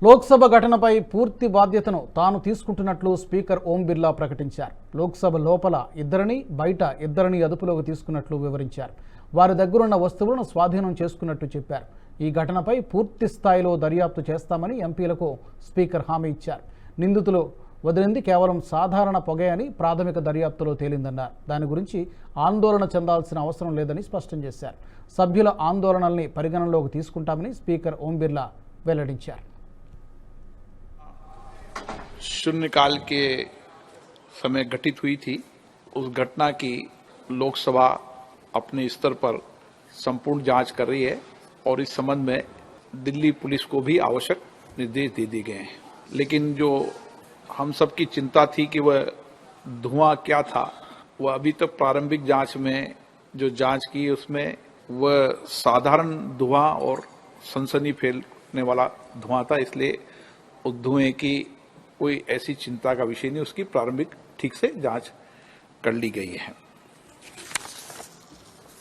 లోక్సభ ఘటనపై పూర్తి బాధ్యతను తాను తీసుకుంటున్నట్లు స్పీకర్ ఓం బిర్లా ప్రకటించారు. లోక్సభ లోపల ఇద్దరిని, బయట ఇద్దరిని అదుపులోకి తీసుకున్నట్లు వివరించారు. వారి దగ్గరున్న వస్తువులను స్వాధీనం చేసుకున్నట్టు చెప్పారు. ఈ ఘటనపై పూర్తి స్థాయిలో దర్యాప్తు చేస్తామని ఎంపీలకు స్పీకర్ హామీ ఇచ్చారు. నిందితులు వదిలింది కేవలం సాధారణ పొగే అని ప్రాథమిక దర్యాప్తులో తేలిందన్నారు. దాని గురించి ఆందోళన చెందాల్సిన అవసరం లేదని స్పష్టం చేశారు. సభ్యుల ఆందోళనల్ని పరిగణనలోకి తీసుకుంటామని స్పీకర్ ఓం బిర్లా వెల్లడించారు. शून्यकाल के समय घटित हुई थी। उस घटना की लोकसभा अपने स्तर पर संपूर्ण जांच कर रही है और इस संबंध में दिल्ली पुलिस को भी आवश्यक निर्देश दे दिए गए हैं। लेकिन जो हम सबकी चिंता थी कि वह धुआं क्या था, वह अभी तक प्रारंभिक जांच में जो जांच की उसमें वह साधारण धुआं और सनसनी फैलने वाला धुआं था। इसलिए उस धुएं की कोई ऐसी चिंता का विषय नहीं, उसकी प्रारंभिक ठीक से जांच कर ली गई है।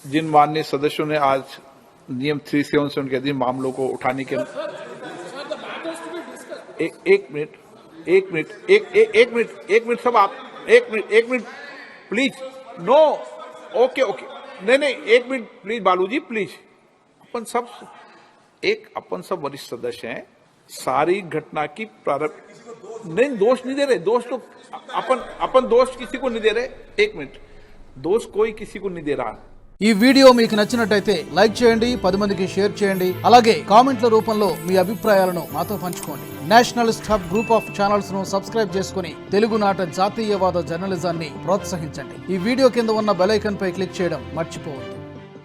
जिन माननीय सदस्यों ने आज नियम 377 के अधीन मामलों को उठाने के एक मिनट सब आप एक मिनट प्लीज, नो, ओके नहीं एक मिनट प्लीज बालूजी प्लीज। अपन सब वरिष्ठ सदस्य हैं। सारी घटना की प्रारंभ नहीं, दोष नहीं दे रहे, दोष तो अपन दोष किसी को नहीं दे रहे। एक मिनट, दोष कोई किसी को नहीं दे रहा। ఈ వీడియో మీకు నచ్చినట్టయితే లైక్ చేయండి, 10 మందికి షేర్ చేయండి. అలాగే కామెంట్ల రూపంలో మీ అభిప్రాయాలను మాతో పంచుకోండి. Nationalist hub group of channels ను సబ్స్క్రైబ్ చేసుకుని తెలుగునాట జాతీయవాద జర్నలిజాన్ని ప్రోత్సహించండి. ఈ వీడియో కింద ఉన్న బెల్ ఐకాన్ పై క్లిక్ చేయడం మర్చిపోవద్దు.